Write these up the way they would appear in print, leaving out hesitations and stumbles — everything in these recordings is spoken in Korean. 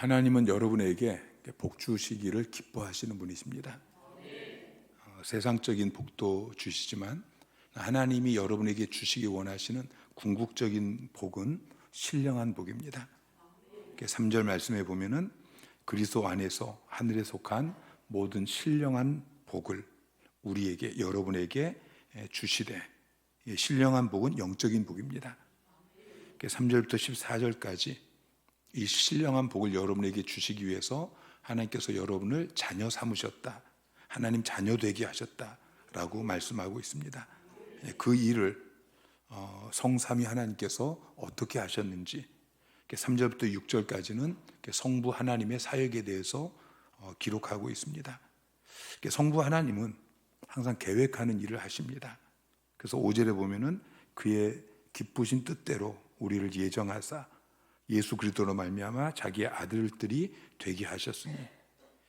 하나님은 여러분에게 복 주시기를 기뻐하시는 분이십니다. 세상적인 복도 주시지만 하나님이 여러분에게 주시기 원하시는 궁극적인 복은 신령한 복입니다. 3절 말씀에 보면은 그리스도 안에서 하늘에 속한 모든 신령한 복을 우리에게, 여러분에게 주시되, 신령한 복은 영적인 복입니다. 3절부터 14절까지 이 신령한 복을 여러분에게 주시기 위해서 하나님께서 여러분을 자녀 삼으셨다, 하나님 자녀 되게 하셨다라고 말씀하고 있습니다. 그 일을 성삼위 하나님께서 어떻게 하셨는지 3절부터 6절까지는 성부 하나님의 사역에 대해서 기록하고 있습니다. 성부 하나님은 항상 계획하는 일을 하십니다. 그래서 5절에 보면은 그의 기쁘신 뜻대로 우리를 예정하사 예수 그리스도로 말미암아 자기의 아들들이 되게 하셨으니,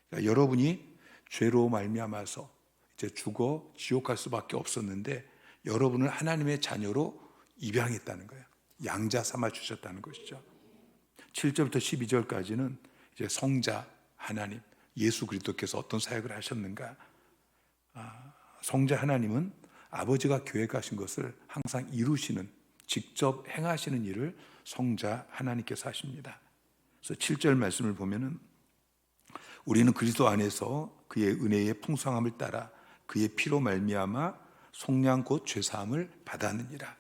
그러니까 여러분이 죄로 말미암아서 이제 죽어 지옥 갈 수밖에 없었는데 여러분을 하나님의 자녀로 입양했다는 거예요. 양자 삼아 주셨다는 것이죠. 7절부터 12절까지는 이제 성자 하나님 예수 그리스도께서 어떤 사역을 하셨는가. 성자 하나님은 아버지가 계획하신 것을 항상 이루시는, 직접 행하시는 일을 성자 하나님께서 하십니다. 그래서 7절 말씀을 보면은 우리는 그리스도 안에서 그의 은혜의 풍성함을 따라 그의 피로 말미암아 속량 곧 죄사함을 받았느니라.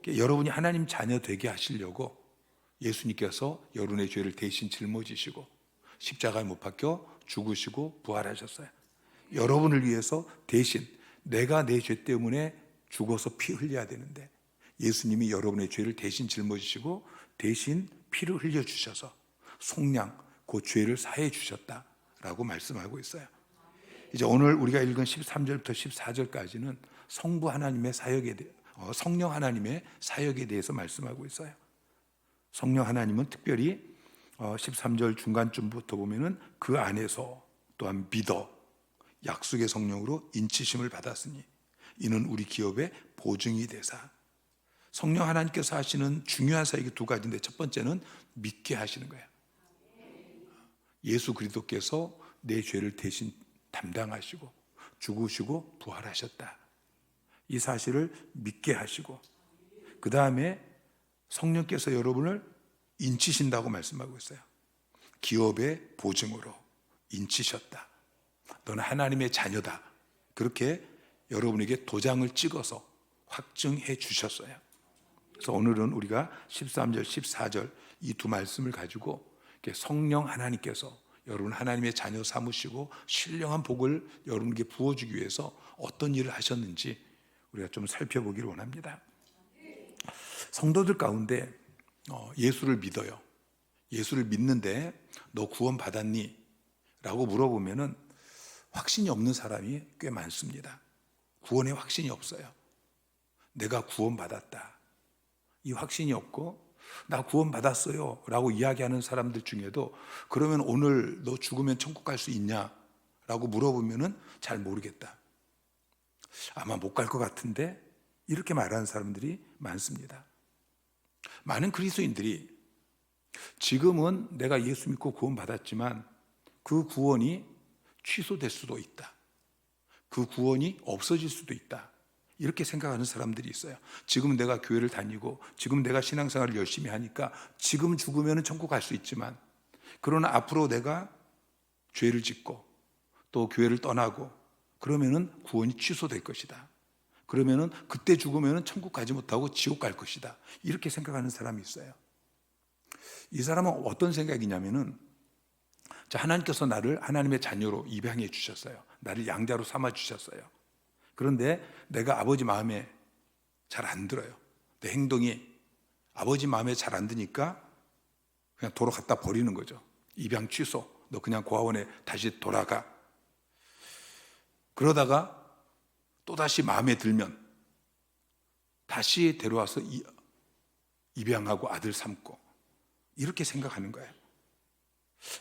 여러분이 하나님 자녀 되게 하시려고 예수님께서 여러분의 죄를 대신 짊어지시고 십자가에 못 박혀 죽으시고 부활하셨어요. 여러분을 위해서 대신, 내가 내 죄 때문에 죽어서 피 흘려야 되는데 예수님이 여러분의 죄를 대신 짊어지시고 대신 피를 흘려주셔서 속량, 그 죄를 사해 주셨다라고 말씀하고 있어요. 이제 오늘 우리가 읽은 13절부터 14절까지는 성부 하나님의 사역에 대해, 성령 하나님의 사역에 대해서 말씀하고 있어요. 성령 하나님은 특별히 13절 중간쯤부터 보면은 그 안에서 또한 믿어 약속의 성령으로 인치심을 받았으니 이는 우리 기업의 보증이 되사. 성령 하나님께서 하시는 중요한 사역이 두 가지인데 첫 번째는 믿게 하시는 거예요. 예수 그리스도께서 내 죄를 대신 담당하시고 죽으시고 부활하셨다, 이 사실을 믿게 하시고, 그 다음에 성령께서 여러분을 인치신다고 말씀하고 있어요. 기업의 보증으로 인치셨다, 너는 하나님의 자녀다, 그렇게 여러분에게 도장을 찍어서 확증해 주셨어요. 그래서 오늘은 우리가 13절, 14절 이 두 말씀을 가지고 성령 하나님께서 여러분 하나님의 자녀 삼으시고 신령한 복을 여러분에게 부어주기 위해서 어떤 일을 하셨는지 우리가 좀 살펴보기를 원합니다. 성도들 가운데 예수를 믿어요. 예수를 믿는데 너 구원 받았니? 라고 물어보면은 확신이 없는 사람이 꽤 많습니다. 구원에 확신이 없어요. 내가 구원 받았다, 이 확신이 없고, 나 구원 받았어요 라고 이야기하는 사람들 중에도 그러면 오늘 너 죽으면 천국 갈 수 있냐? 라고 물어보면은 잘 모르겠다, 아마 못 갈 것 같은데, 이렇게 말하는 사람들이 많습니다. 많은 그리스도인들이 지금은 내가 예수 믿고 구원 받았지만 그 구원이 취소될 수도 있다, 그 구원이 없어질 수도 있다, 이렇게 생각하는 사람들이 있어요. 지금 내가 교회를 다니고 지금 내가 신앙생활을 열심히 하니까 지금 죽으면 천국 갈 수 있지만, 그러나 앞으로 내가 죄를 짓고 또 교회를 떠나고 그러면은 구원이 취소될 것이다, 그러면은 그때 죽으면은 천국 가지 못하고 지옥 갈 것이다, 이렇게 생각하는 사람이 있어요. 이 사람은 어떤 생각이냐면은, 하나님께서 나를 하나님의 자녀로 입양해 주셨어요. 나를 양자로 삼아 주셨어요. 그런데 내가 아버지 마음에 잘 안 들어요. 내 행동이 아버지 마음에 잘 안 드니까 그냥 도로 갖다 버리는 거죠. 입양 취소, 너 그냥 고아원에 다시 돌아가. 그러다가 또다시 마음에 들면 다시 데려와서 입양하고 아들 삼고, 이렇게 생각하는 거예요.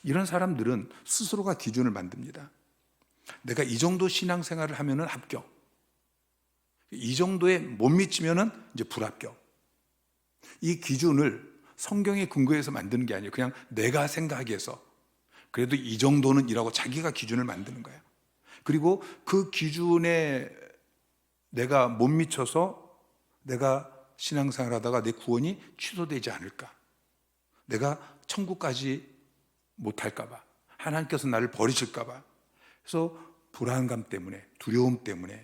이런 사람들은 스스로가 기준을 만듭니다. 내가 이 정도 신앙생활을 하면은 합격, 이 정도에 못 미치면은 이제 불합격. 이 기준을 성경에 근거해서 만드는 게 아니에요. 그냥 내가 생각해서 그래도 이 정도는 이라고 자기가 기준을 만드는 거예요. 그리고 그 기준에 내가 못 미쳐서 내가 신앙생활 하다가 내 구원이 취소되지 않을까, 내가 천국까지 못할까 봐, 하나님께서 나를 버리실까 봐, 그래서 불안감 때문에, 두려움 때문에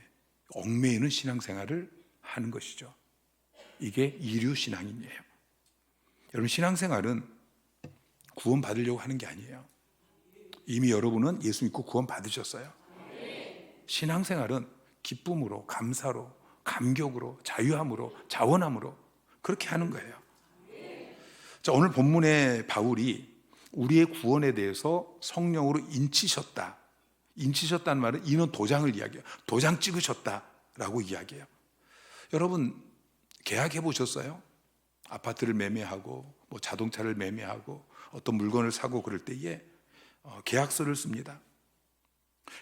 얽매이는 신앙생활을 하는 것이죠. 이게 이류 신앙인이에요. 여러분, 신앙생활은 구원 받으려고 하는 게 아니에요. 이미 여러분은 예수 믿고 구원 받으셨어요. 신앙생활은 기쁨으로, 감사로, 감격으로, 자유함으로, 자원함으로 그렇게 하는 거예요. 자, 오늘 본문의 바울이 우리의 구원에 대해서 성령으로 인치셨다. 인치셨다는 말은 이는 도장을 이야기해요. 도장 찍으셨다라고 이야기해요. 여러분, 계약해 보셨어요? 아파트를 매매하고 뭐 자동차를 매매하고 어떤 물건을 사고 그럴 때에 계약서를 씁니다.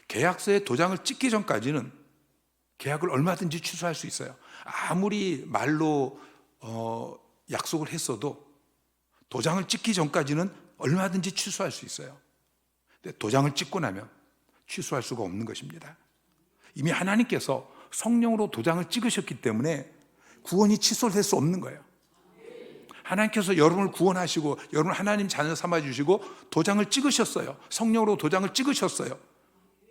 계약서에 도장을 찍기 전까지는 계약을 얼마든지 취소할 수 있어요. 아무리 말로 약속을 했어도 도장을 찍기 전까지는 얼마든지 취소할 수 있어요. 근데 도장을 찍고 나면 취소할 수가 없는 것입니다. 이미 하나님께서 성령으로 도장을 찍으셨기 때문에 구원이 취소될 수 없는 거예요. 하나님께서 여러분을 구원하시고 여러분을 하나님 자녀 삼아주시고 도장을 찍으셨어요. 성령으로 도장을 찍으셨어요.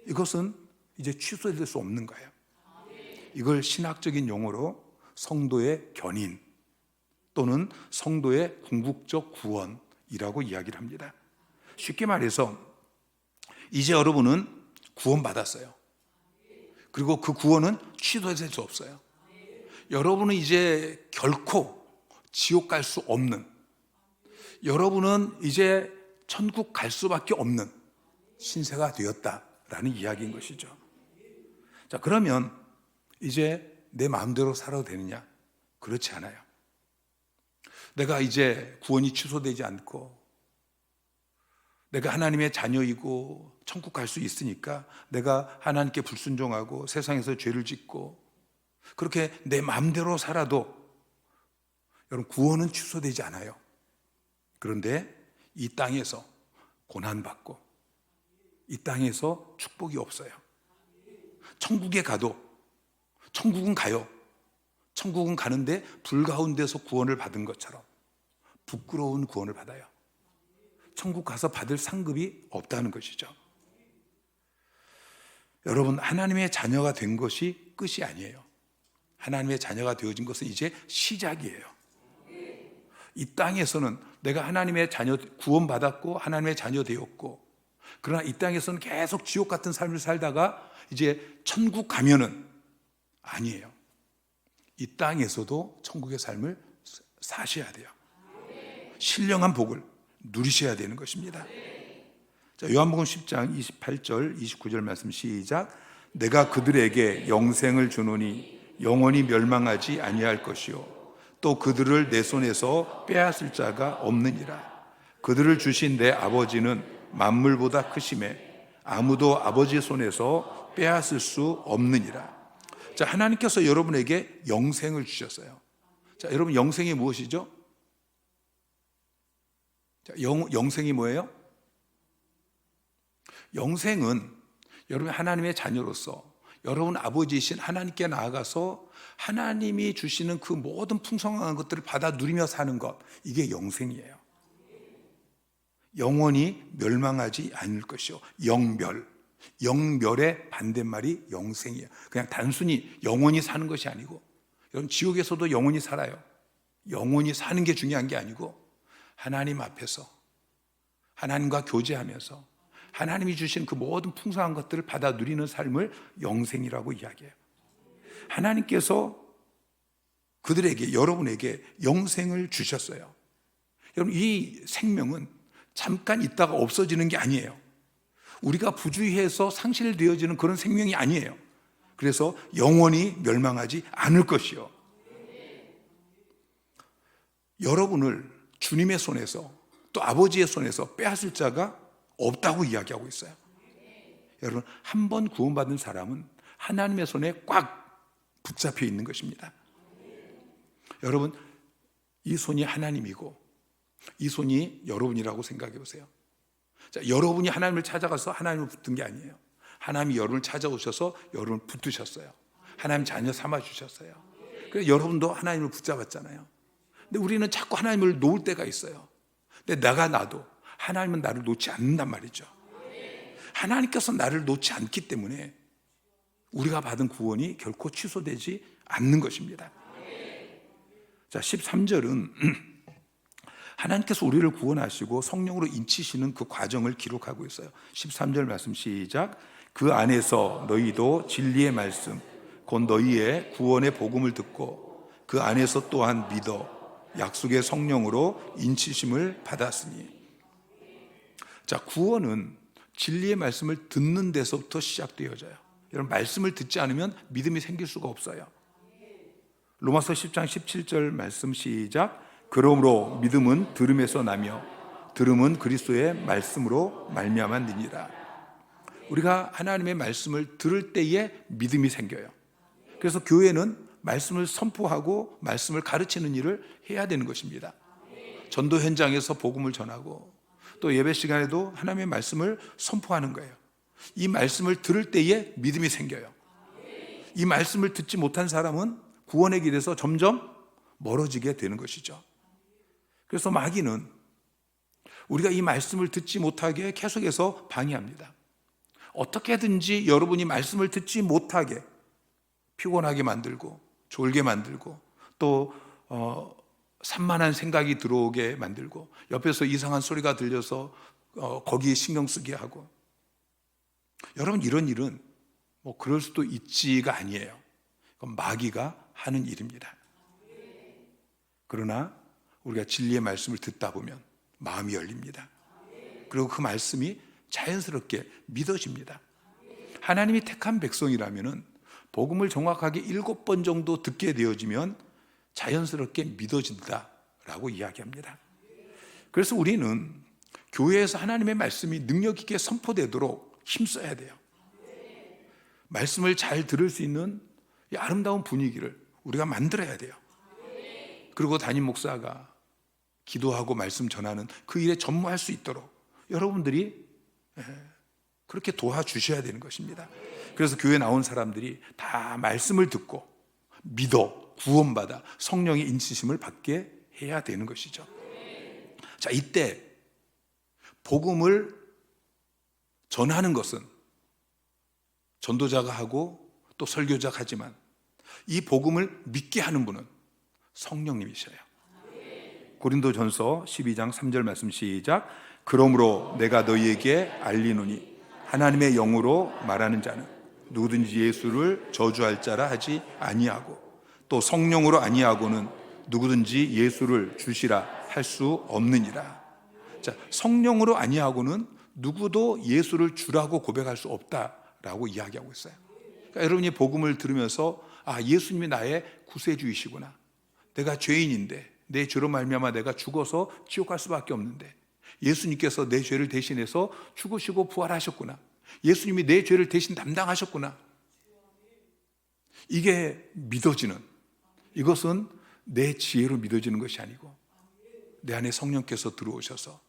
이것은 이제 취소될 수 없는 거예요. 이걸 신학적인 용어로 성도의 견인 또는 성도의 궁극적 구원이라고 이야기를 합니다. 쉽게 말해서 이제 여러분은 구원받았어요. 그리고 그 구원은 취소될 수 없어요. 여러분은 이제 결코 지옥 갈 수 없는, 여러분은 이제 천국 갈 수밖에 없는 신세가 되었다라는 이야기인 것이죠. 자, 그러면 이제 내 마음대로 살아도 되느냐? 그렇지 않아요. 내가 이제 구원이 취소되지 않고 내가 하나님의 자녀이고 천국 갈 수 있으니까 내가 하나님께 불순종하고 세상에서 죄를 짓고 그렇게 내 마음대로 살아도 여러분, 구원은 취소되지 않아요. 그런데 이 땅에서 고난받고 이 땅에서 축복이 없어요. 천국에 가도, 천국은 가요. 천국은 가는데 불 가운데서 구원을 받은 것처럼 부끄러운 구원을 받아요. 천국 가서 받을 상급이 없다는 것이죠. 여러분, 하나님의 자녀가 된 것이 끝이 아니에요. 하나님의 자녀가 되어진 것은 이제 시작이에요. 이 땅에서는 내가 하나님의 자녀, 구원받았고 하나님의 자녀 되었고, 그러나 이 땅에서는 계속 지옥 같은 삶을 살다가 이제 천국 가면은 아니에요. 이 땅에서도 천국의 삶을 사셔야 돼요. 신령한 복을 누리셔야 되는 것입니다. 자, 요한복음 10장 28절 29절 말씀 시작. 내가 그들에게 영생을 주노니 영원히 멸망하지 아니할 것이요 또 그들을 내 손에서 빼앗을 자가 없느니라. 그들을 주신 내 아버지는 만물보다 크심에 아무도 아버지의 손에서 빼앗을 수 없느니라. 자, 하나님께서 여러분에게 영생을 주셨어요. 자, 여러분, 영생이 무엇이죠? 자, 영생이 뭐예요? 영생은 여러분 하나님의 자녀로서 여러분 아버지이신 하나님께 나아가서 하나님이 주시는 그 모든 풍성한 것들을 받아 누리며 사는 것, 이게 영생이에요. 영원히 멸망하지 않을 것이요 영멸, 영멸의 반대말이 영생이에요. 그냥 단순히 영원히 사는 것이 아니고, 여러분 지옥에서도 영원히 살아요. 영원히 사는 게 중요한 게 아니고 하나님 앞에서 하나님과 교제하면서 하나님이 주신 그 모든 풍성한 것들을 받아 누리는 삶을 영생이라고 이야기해요. 하나님께서 그들에게, 여러분에게 영생을 주셨어요. 여러분, 이 생명은 잠깐 있다가 없어지는 게 아니에요. 우리가 부주의해서 상실되어지는 그런 생명이 아니에요. 그래서 영원히 멸망하지 않을 것이요. 여러분을 주님의 손에서 또 아버지의 손에서 빼앗을 자가 없다고 이야기하고 있어요. 여러분, 한 번 구원받은 사람은 하나님의 손에 꽉 붙잡혀 있는 것입니다. 여러분, 이 손이 하나님이고 이 손이 여러분이라고 생각해 보세요. 자, 여러분이 하나님을 찾아가서 하나님을 붙든 게 아니에요. 하나님이 여러분을 찾아오셔서 여러분을 붙드셨어요. 하나님 자녀 삼아 주셨어요. 그래서 여러분도 하나님을 붙잡았잖아요. 근데 우리는 자꾸 하나님을 놓을 때가 있어요. 근데 내가 나도 하나님은 나를 놓지 않는단 말이죠. 하나님께서 나를 놓지 않기 때문에 우리가 받은 구원이 결코 취소되지 않는 것입니다. 자, 13절은 하나님께서 우리를 구원하시고 성령으로 인치시는 그 과정을 기록하고 있어요. 13절 말씀 시작. 그 안에서 너희도 진리의 말씀 곧 너희의 구원의 복음을 듣고 그 안에서 또한 믿어 약속의 성령으로 인치심을 받았으니. 자, 구원은 진리의 말씀을 듣는 데서부터 시작되어져요. 여러분, 말씀을 듣지 않으면 믿음이 생길 수가 없어요. 로마서 10장 17절 말씀 시작. 그러므로 믿음은 들음에서 나며 들음은 그리스도의 말씀으로 말미암았느니라. 우리가 하나님의 말씀을 들을 때에 믿음이 생겨요. 그래서 교회는 말씀을 선포하고 말씀을 가르치는 일을 해야 되는 것입니다. 전도 현장에서 복음을 전하고 또 예배 시간에도 하나님의 말씀을 선포하는 거예요. 이 말씀을 들을 때에 믿음이 생겨요. 이 말씀을 듣지 못한 사람은 구원의 길에서 점점 멀어지게 되는 것이죠. 그래서 마귀는 우리가 이 말씀을 듣지 못하게 계속해서 방해합니다. 어떻게든지 여러분이 말씀을 듣지 못하게 피곤하게 만들고 졸게 만들고 또 산만한 생각이 들어오게 만들고 옆에서 이상한 소리가 들려서 거기에 신경 쓰게 하고. 여러분, 이런 일은 뭐 그럴 수도 있지가 아니에요. 그건 마귀가 하는 일입니다. 그러나 우리가 진리의 말씀을 듣다 보면 마음이 열립니다. 그리고 그 말씀이 자연스럽게 믿어집니다. 하나님이 택한 백성이라면 복음을 정확하게 7번 정도 듣게 되어지면 자연스럽게 믿어진다라고 이야기합니다. 그래서 우리는 교회에서 하나님의 말씀이 능력 있게 선포되도록 힘써야 돼요. 말씀을 잘 들을 수 있는 이 아름다운 분위기를 우리가 만들어야 돼요. 그리고 담임 목사가 기도하고 말씀 전하는 그 일에 전무할 수 있도록 여러분들이 그렇게 도와주셔야 되는 것입니다. 그래서 교회 나온 사람들이 다 말씀을 듣고 믿어 구원받아 성령의 인치심을 받게 해야 되는 것이죠. 자, 이때 복음을 전하는 것은 전도자가 하고 또 설교자가 하지만 이 복음을 믿게 하는 분은 성령님이셔요. 고린도전서 12장 3절 말씀 시작. 그러므로 내가 너희에게 알리노니 하나님의 영으로 말하는 자는 누구든지 예수를 저주할 자라 하지 아니하고 또 성령으로 아니하고는 누구든지 예수를 주시라 할 수 없느니라. 자, 성령으로 아니하고는 누구도 예수를 주라고 고백할 수 없다라고 이야기하고 있어요. 그러니까 여러분이 복음을 들으면서 아, 예수님이 나의 구세주이시구나. 내가 죄인인데 내 죄로 말미암아 내가 죽어서 지옥 갈 수밖에 없는데 예수님께서 내 죄를 대신해서 죽으시고 부활하셨구나. 예수님이 내 죄를 대신 담당하셨구나. 이게 믿어지는, 이것은 내 지혜로 믿어지는 것이 아니고 내 안에 성령께서 들어오셔서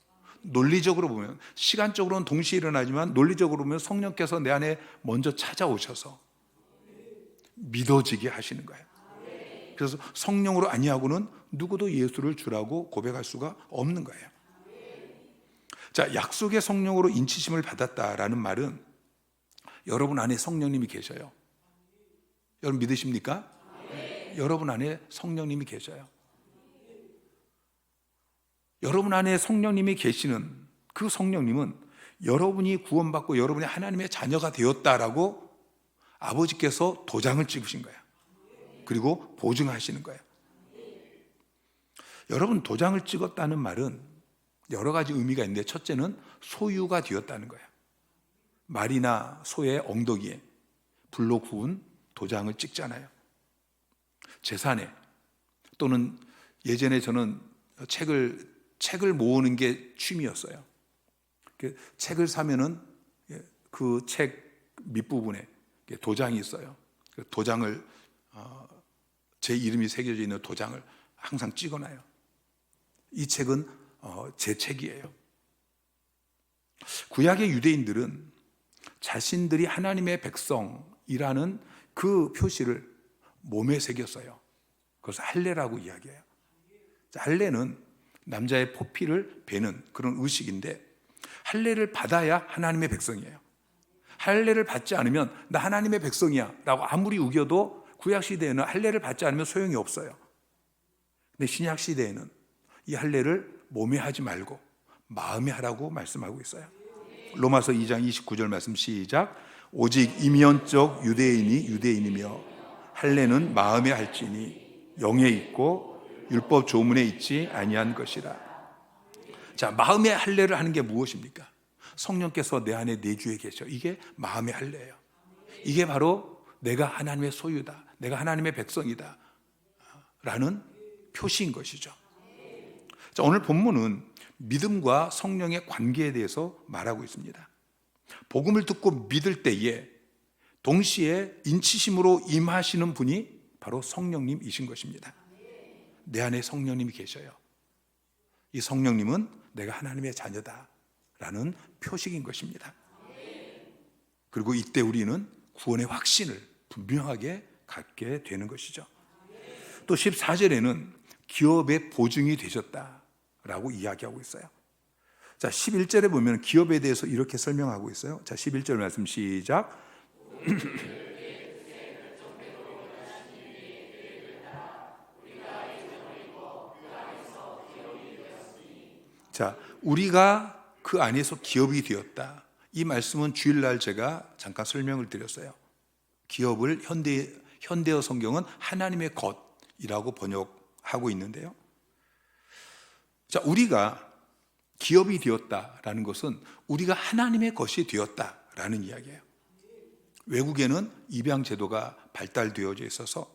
논리적으로 보면, 시간적으로는 동시에 일어나지만 논리적으로 보면 성령께서 내 안에 먼저 찾아오셔서 믿어지게 하시는 거예요. 그래서 성령으로 아니하고는 누구도 예수를 주라고 고백할 수가 없는 거예요. 자, 약속의 성령으로 인치심을 받았다라는 말은 여러분 안에 성령님이 계셔요. 여러분 믿으십니까? 여러분 안에 성령님이 계셔요. 여러분 안에 성령님이 계시는 그 성령님은 여러분이 구원받고 여러분이 하나님의 자녀가 되었다라고 아버지께서 도장을 찍으신 거예요. 그리고 보증하시는 거예요. 여러분, 도장을 찍었다는 말은 여러 가지 의미가 있는데 첫째는 소유가 되었다는 거예요. 말이나 소의 엉덩이에 불로 구운 도장을 찍잖아요. 재산에, 또는 예전에 저는 책을 모으는 게 취미였어요. 책을 사면은 그 책 밑부분에 도장이 있어요. 도장을 제 이름이 새겨져 있는 도장을 항상 찍어놔요. 이 책은 재책이에요. 구약의 유대인들은 자신들이 하나님의 백성이라는 그 표시를 몸에 새겼어요. 그것을 할례라고 이야기해요. 할례는 남자의 포피를 베는 그런 의식인데, 할례를 받아야 하나님의 백성이에요. 할례를 받지 않으면 나 하나님의 백성이야 라고 아무리 우겨도 구약 시대에는 할례를 받지 않으면 소용이 없어요. 근데 신약 시대에는 이 할례를 몸에 하지 말고 마음에 하라고 말씀하고 있어요. 로마서 2장 29절 말씀 시작. 오직 이면적 유대인이 유대인이며 할례는 마음에 할지니 영에 있고 율법 조문에 있지 아니한 것이라. 자, 마음의 할례를 하는 게 무엇입니까? 성령께서 내 안에 내주에 계셔. 이게 마음의 할례예요. 이게 바로 내가 하나님의 소유다, 내가 하나님의 백성이다 라는 표시인 것이죠. 자, 오늘 본문은 믿음과 성령의 관계에 대해서 말하고 있습니다. 복음을 듣고 믿을 때에 동시에 인치심으로 임하시는 분이 바로 성령님이신 것입니다. 내 안에 성령님이 계셔요. 이 성령님은 내가 하나님의 자녀다 라는 표식인 것입니다. 그리고 이때 우리는 구원의 확신을 분명하게 갖게 되는 것이죠. 또 14절에는 기업의 보증이 되셨다라고 이야기하고 있어요. 자, 11절에 보면 기업에 대해서 이렇게 설명하고 있어요. 자, 11절 말씀 시작. 자, 우리가 그 안에서 기업이 되었다. 이 말씀은 주일날 제가 잠깐 설명을 드렸어요. 기업을 현대어 성경은 하나님의 것이라고 번역하고 있는데요. 자, 우리가 기업이 되었다라는 것은 우리가 하나님의 것이 되었다라는 이야기예요. 외국에는 입양 제도가 발달되어져 있어서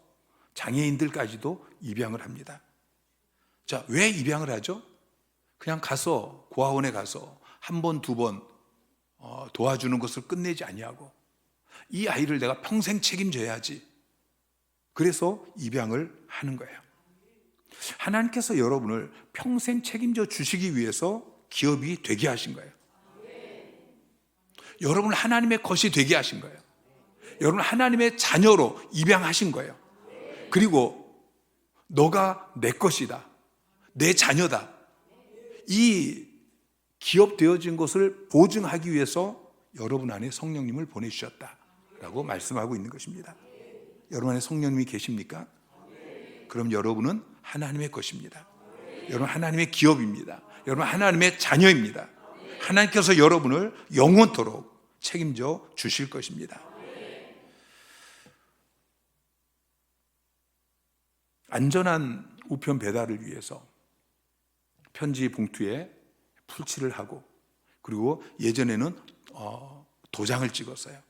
장애인들까지도 입양을 합니다. 자, 왜 입양을 하죠? 그냥 가서 고아원에 가서 한 번, 두 번 도와주는 것을 끝내지 아니하고 이 아이를 내가 평생 책임져야지. 그래서 입양을 하는 거예요. 하나님께서 여러분을 평생 책임져 주시기 위해서 기업이 되게 하신 거예요. 여러분을 하나님의 것이 되게 하신 거예요. 여러분을 하나님의 자녀로 입양하신 거예요. 그리고 너가 내 것이다, 내 자녀다, 이 기업 되어진 것을 보증하기 위해서 여러분 안에 성령님을 보내주셨다라고 말씀하고 있는 것입니다. 여러분 안에 성령님이 계십니까? 그럼 여러분은 하나님의 것입니다. 여러분 하나님의 기업입니다. 여러분 하나님의 자녀입니다. 하나님께서 여러분을 영원토록 책임져 주실 것입니다. 안전한 우편 배달을 위해서 편지 봉투에 풀칠을 하고, 그리고 예전에는 도장을 찍었어요.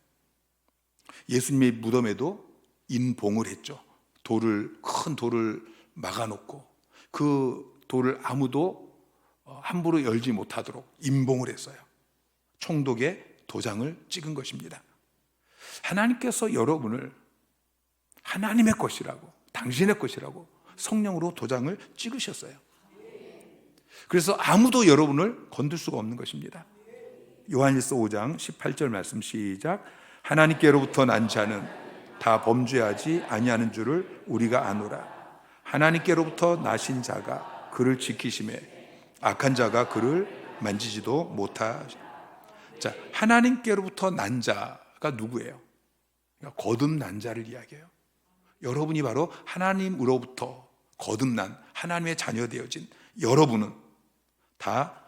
예수님의 무덤에도 인봉을 했죠. 큰 돌을 막아놓고 그 돌을 아무도 함부로 열지 못하도록 인봉을 했어요. 총독의 도장을 찍은 것입니다. 하나님께서 여러분을 하나님의 것이라고, 당신의 것이라고 성령으로 도장을 찍으셨어요. 그래서 아무도 여러분을 건들 수가 없는 것입니다. 요한일서 5장 18절 말씀 시작. 하나님께로부터 난 자는 다 범죄하지 아니하는 줄을 우리가 아노라. 하나님께로부터 나신 자가 그를 지키심에 악한 자가 그를 만지지도 못하시. 자, 하나님께로부터 난 자가 누구예요? 그러니까 거듭난 자를 이야기해요. 여러분이 바로 하나님으로부터 거듭난 하나님의 자녀 되어진 여러분은 다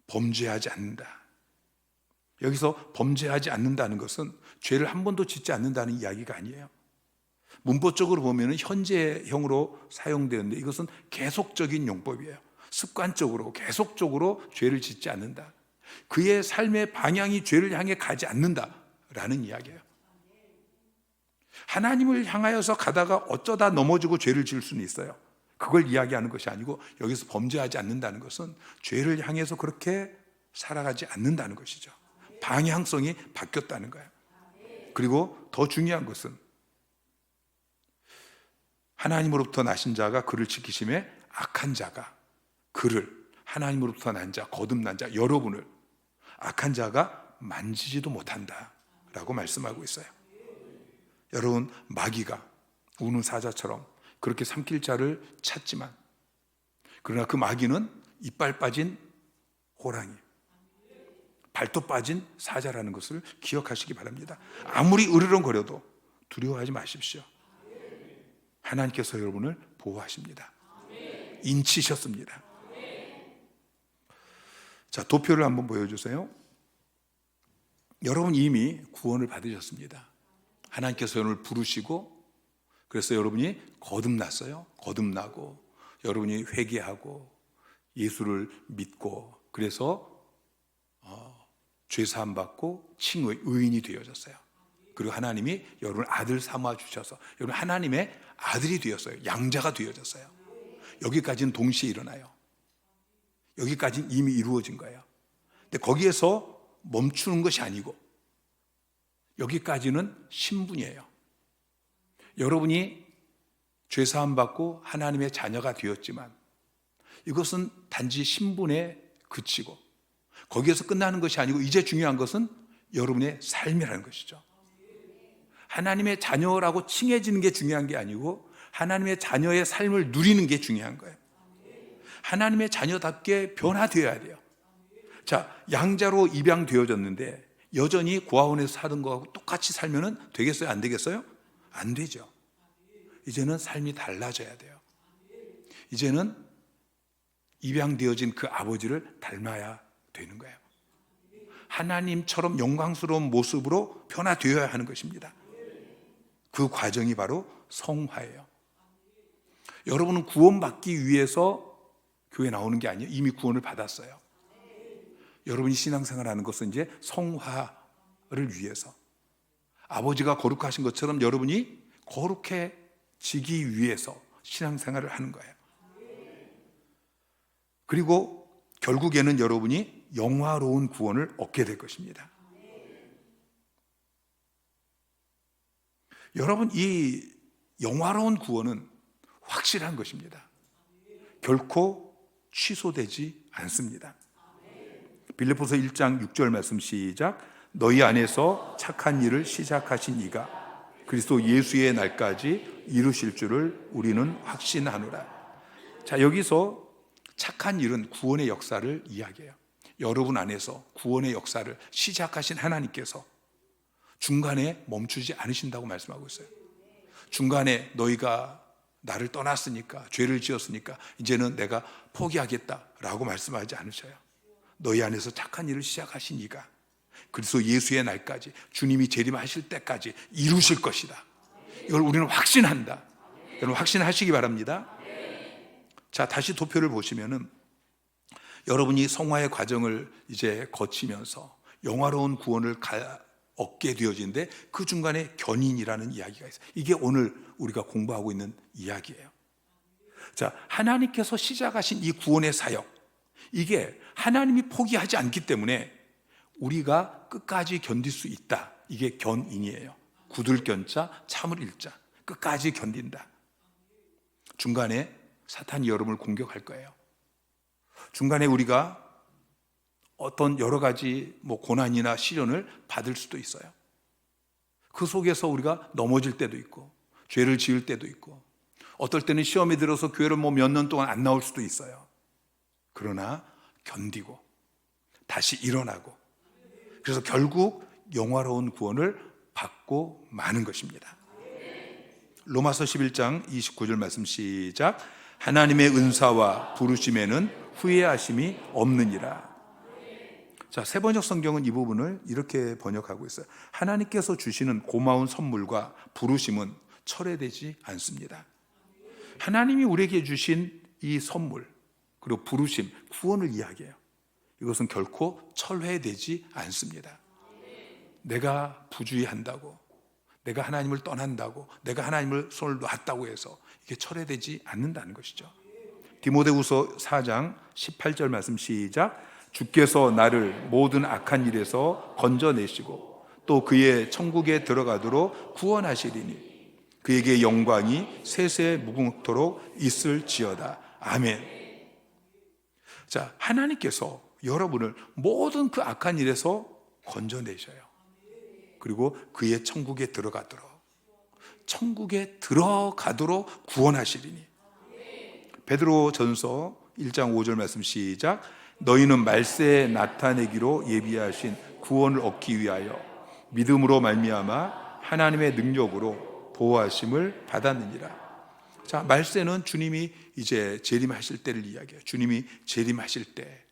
범죄하지 않는다. 여기서 범죄하지 않는다는 것은 죄를 한 번도 짓지 않는다는 이야기가 아니에요. 문법적으로 보면 현재형으로 사용되는데 이것은 계속적인 용법이에요. 습관적으로 계속적으로 죄를 짓지 않는다. 그의 삶의 방향이 죄를 향해 가지 않는다라는 이야기예요. 하나님을 향하여서 가다가 어쩌다 넘어지고 죄를 지을 수는 있어요. 그걸 이야기하는 것이 아니고, 여기서 범죄하지 않는다는 것은 죄를 향해서 그렇게 살아가지 않는다는 것이죠. 방향성이 바뀌었다는 거예요. 그리고 더 중요한 것은 하나님으로부터 나신 자가 그를 지키심에 악한 자가 그를, 하나님으로부터 난 자, 거듭난 자 여러분을 악한 자가 만지지도 못한다 라고 말씀하고 있어요. 여러분, 마귀가 우는 사자처럼 그렇게 삼킬 자를 찾지만, 그러나 그 마귀는 이빨 빠진 호랑이, 발톱 빠진 사자라는 것을 기억하시기 바랍니다. 아무리 으르렁거려도 두려워하지 마십시오. 하나님께서 여러분을 보호하십니다. 인치셨습니다. 자, 도표를 한번 보여주세요. 여러분 이미 구원을 받으셨습니다. 하나님께서 여러분을 부르시고, 그래서 여러분이 거듭났어요. 거듭나고 여러분이 회개하고 예수를 믿고, 그래서 죄사함 받고 칭의 의인이 되어졌어요. 그리고 하나님이 여러분을 아들 삼아 주셔서 여러분 하나님의 아들이 되었어요. 양자가 되어졌어요. 여기까지는 동시에 일어나요. 여기까지는 이미 이루어진 거예요. 근데 거기에서 멈추는 것이 아니고 여기까지는 신분이에요. 여러분이 죄사함 받고 하나님의 자녀가 되었지만 이것은 단지 신분에 그치고 거기에서 끝나는 것이 아니고 이제 중요한 것은 여러분의 삶이라는 것이죠. 하나님의 자녀라고 칭해지는 게 중요한 게 아니고 하나님의 자녀의 삶을 누리는 게 중요한 거예요. 하나님의 자녀답게 변화되어야 돼요. 자, 양자로 입양되어졌는데 여전히 고아원에서 사는 거하고 똑같이 살면 되겠어요? 안 되겠어요? 안 되죠. 이제는 삶이 달라져야 돼요. 이제는 입양되어진 그 아버지를 닮아야 되는 거예요. 하나님처럼 영광스러운 모습으로 변화되어야 하는 것입니다. 그 과정이 바로 성화예요. 여러분은 구원받기 위해서 교회 나오는 게 아니에요. 이미 구원을 받았어요. 여러분이 신앙생활하는 것은 이제 성화를 위해서, 아버지가 거룩하신 것처럼 여러분이 거룩해지기 위해서 신앙생활을 하는 거예요. 그리고 결국에는 여러분이 영화로운 구원을 얻게 될 것입니다. 여러분, 이 영화로운 구원은 확실한 것입니다. 결코 취소되지 않습니다. 빌립보서 1장 6절 말씀 시작. 너희 안에서 착한 일을 시작하신 이가 그리스도 예수의 날까지 이루실 줄을 우리는 확신하노라. 자, 여기서 착한 일은 구원의 역사를 이야기해요. 여러분 안에서 구원의 역사를 시작하신 하나님께서 중간에 멈추지 않으신다고 말씀하고 있어요. 중간에 너희가 나를 떠났으니까, 죄를 지었으니까 이제는 내가 포기하겠다라고 말씀하지 않으셔요. 너희 안에서 착한 일을 시작하신 이가 그리스도 예수의 날까지, 주님이 재림하실 때까지 이루실 것이다. 이걸 우리는 확신한다. 여러분 확신하시기 바랍니다. 자, 다시 도표를 보시면은 여러분이 성화의 과정을 이제 거치면서 영화로운 구원을 얻게 되어지는데 그 중간에 견인이라는 이야기가 있어요. 이게 오늘 우리가 공부하고 있는 이야기예요. 자, 하나님께서 시작하신 이 구원의 사역, 이게 하나님이 포기하지 않기 때문에 우리가 끝까지 견딜 수 있다. 이게 견인이에요. 굳을 견자, 참을 일자. 끝까지 견딘다. 중간에 사탄이 여러분을 공격할 거예요. 중간에 우리가 어떤 여러 가지 고난이나 시련을 받을 수도 있어요. 그 속에서 우리가 넘어질 때도 있고 죄를 지을 때도 있고 어떨 때는 시험에 들어서 교회를 몇 년 동안 안 나올 수도 있어요. 그러나 견디고 다시 일어나고, 그래서 결국 영화로운 구원을 받고 마는 것입니다. 로마서 11장 29절 말씀 시작. 하나님의 은사와 부르심에는 후회하심이 없느니라. 자, 세번역 성경은 이 부분을 이렇게 번역하고 있어요. 하나님께서 주시는 고마운 선물과 부르심은 철회되지 않습니다. 하나님이 우리에게 주신 이 선물, 그리고 부르심, 구원을 이야기해요. 이것은 결코 철회되지 않습니다. 내가 부주의한다고, 내가 하나님을 떠난다고, 내가 하나님을 손을 놨다고 해서 이게 철회되지 않는다는 것이죠. 디모데후서 4장 18절 말씀 시작. 주께서 나를 모든 악한 일에서 건져내시고 또 그의 천국에 들어가도록 구원하시리니 그에게 영광이 세세 무궁토록 있을지어다. 아멘. 자, 하나님께서 여러분을 모든 그 악한 일에서 건져내셔요. 그리고 그의 천국에 들어가도록 구원하시리니. 베드로전서 1장 5절 말씀 시작. 너희는 말세에 나타내기로 예비하신 구원을 얻기 위하여 믿음으로 말미암아 하나님의 능력으로 보호하심을 받았느니라. 자, 말세는 주님이 이제 재림하실 때를 이야기해요. 주님이 재림하실 때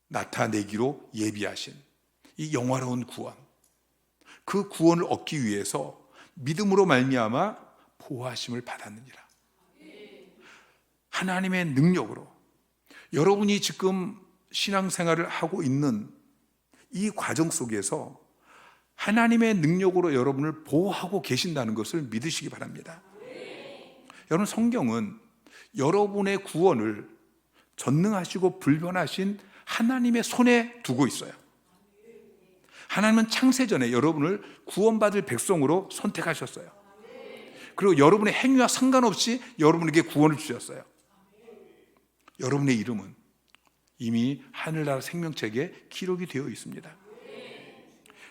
나타내기로 예비하신 이 영화로운 구원, 그 구원을 얻기 위해서 믿음으로 말미암아 보호하심을 받았느니라. 하나님의 능력으로. 여러분이 지금 신앙생활을 하고 있는 이 과정 속에서 하나님의 능력으로 여러분을 보호하고 계신다는 것을 믿으시기 바랍니다. 여러분, 성경은 여러분의 구원을 전능하시고 불변하신 하나님의 손에 두고 있어요. 하나님은 창세전에 여러분을 구원받을 백성으로 선택하셨어요. 그리고 여러분의 행위와 상관없이 여러분에게 구원을 주셨어요. 여러분의 이름은 이미 하늘나라 생명책에 기록이 되어 있습니다.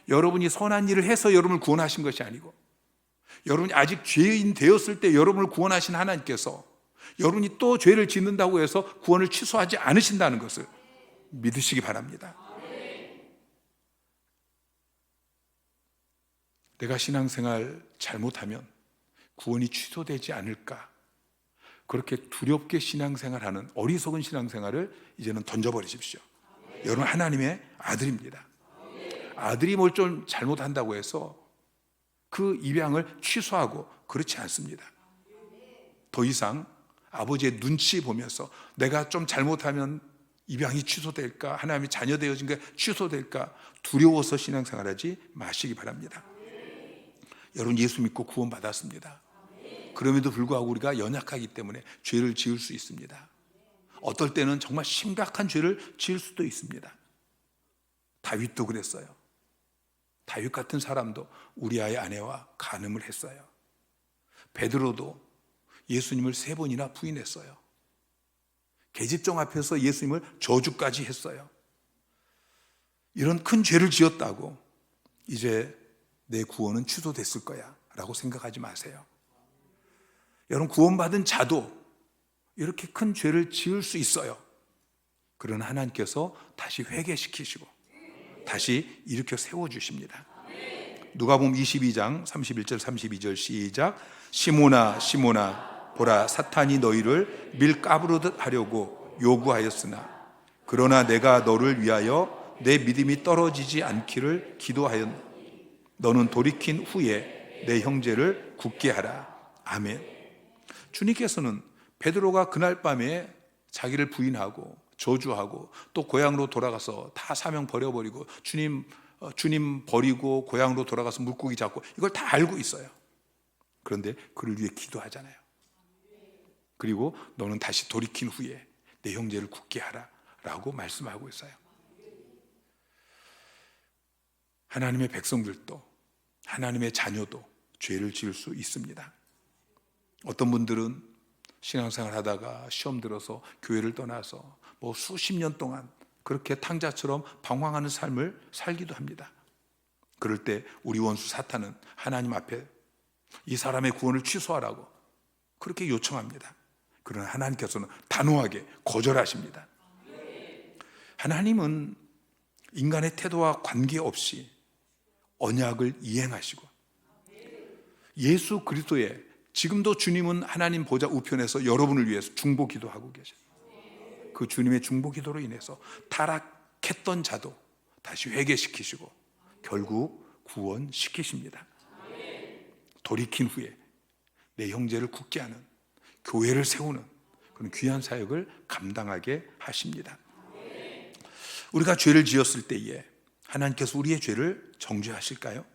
여러분이 선한 일을 해서 여러분을 구원하신 것이 아니고, 여러분이 아직 죄인 되었을 때 여러분을 구원하신 하나님께서 여러분이 또 죄를 짓는다고 해서 구원을 취소하지 않으신다는 것을 믿으시기 바랍니다. 내가 신앙생활 잘못하면 구원이 취소되지 않을까, 그렇게 두렵게 신앙생활하는 어리석은 신앙생활을 이제는 던져버리십시오. 여러분, 하나님의 아들입니다. 아들이 뭘 좀 잘못한다고 해서 그 입양을 취소하고 그렇지 않습니다. 더 이상 아버지의 눈치 보면서 내가 좀 잘못하면 입양이 취소될까, 하나님의 자녀 되어진 게 취소될까 두려워서 신앙생활하지 마시기 바랍니다. 여러분, 예수 믿고 구원받았습니다. 그럼에도 불구하고 우리가 연약하기 때문에 죄를 지을 수 있습니다. 어떨 때는 정말 심각한 죄를 지을 수도 있습니다. 다윗도 그랬어요. 다윗 같은 사람도 우리아의 아내와 간음을 했어요. 베드로도 예수님을 3번이나 부인했어요. 계집종 앞에서 예수님을 저주까지 했어요. 이런 큰 죄를 지었다고 이제 내 구원은 취소됐을 거야 라고 생각하지 마세요. 여러분, 구원받은 자도 이렇게 큰 죄를 지을 수 있어요. 그러나 하나님께서 다시 회개시키시고 다시 일으켜 세워주십니다. 누가복음 22장 31절 32절 시작. 시몬아 시몬아, 보라, 사탄이 너희를 밀가부르듯 하려고 요구하였으나 그러나 내가 너를 위하여 내 믿음이 떨어지지 않기를 기도하였노니 너는 돌이킨 후에 내 형제를 굳게 하라. 아멘. 주님께서는 베드로가 그날 밤에 자기를 부인하고 저주하고 또 고향으로 돌아가서 다 사명 버려버리고 주님 버리고 고향으로 돌아가서 물고기 잡고 이걸 다 알고 있어요. 그런데 그를 위해 기도하잖아요. 그리고 너는 다시 돌이킨 후에 내 형제를 굳게 하라 라고 말씀하고 있어요. 하나님의 백성들도 하나님의 자녀도 죄를 지을 수 있습니다. 어떤 분들은 신앙생활 하다가 시험 들어서 교회를 떠나서 뭐 수십 년 동안 그렇게 탕자처럼 방황하는 삶을 살기도 합니다. 그럴 때 우리 원수 사탄은 하나님 앞에 이 사람의 구원을 취소하라고 그렇게 요청합니다. 그러나 하나님께서는 단호하게 거절하십니다. 하나님은 인간의 태도와 관계없이 언약을 이행하시고 예수 그리스도의 지금도 주님은 하나님 보좌 우편에서 여러분을 위해서 중보 기도하고 계셔요. 그 주님의 중보 기도로 인해서 타락했던 자도 다시 회개시키시고 결국 구원시키십니다. 돌이킨 후에 내 형제를 굳게 하는, 교회를 세우는 그런 귀한 사역을 감당하게 하십니다. 우리가 죄를 지었을 때에 하나님께서 우리의 죄를 정죄하실까요?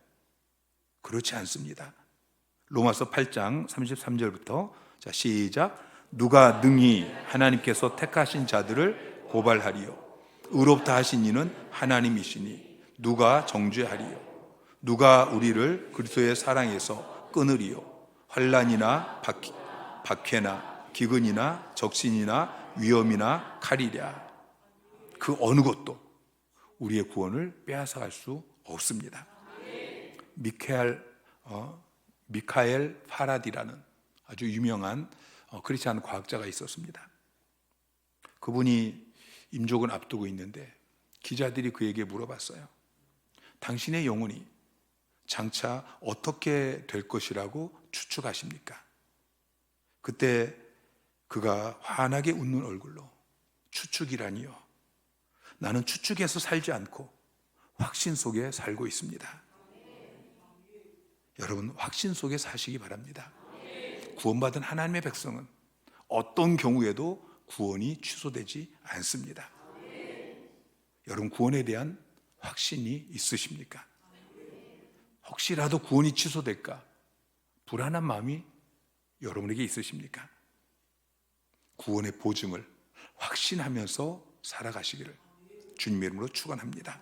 그렇지 않습니다. 로마서 8장 33절부터 자, 시작. 누가 능히 하나님께서 택하신 자들을 고발하리요? 의롭다 하신 이는 하나님이시니 누가 정죄하리요? 누가 우리를 그리스도의 사랑에서 끊으리요? 환난이나 박해나 기근이나 적신이나 위험이나 칼이랴 그 어느 것도 우리의 구원을 빼앗아갈 수 없습니다. 미카엘 파라디라는 아주 유명한 크리스찬 과학자가 있었습니다. 그분이 임종을 앞두고 있는데 기자들이 그에게 물어봤어요. 당신의 영혼이 장차 어떻게 될 것이라고 추측하십니까? 그때 그가 환하게 웃는 얼굴로 추측이라니요. 나는 추측에서 살지 않고 확신 속에 살고 있습니다. 여러분, 확신 속에 사시기 바랍니다. 구원받은 하나님의 백성은 어떤 경우에도 구원이 취소되지 않습니다. 여러분, 구원에 대한 확신이 있으십니까? 혹시라도 구원이 취소될까 불안한 마음이 여러분에게 있으십니까? 구원의 보증을 확신하면서 살아가시기를 주님의 이름으로 축원합니다.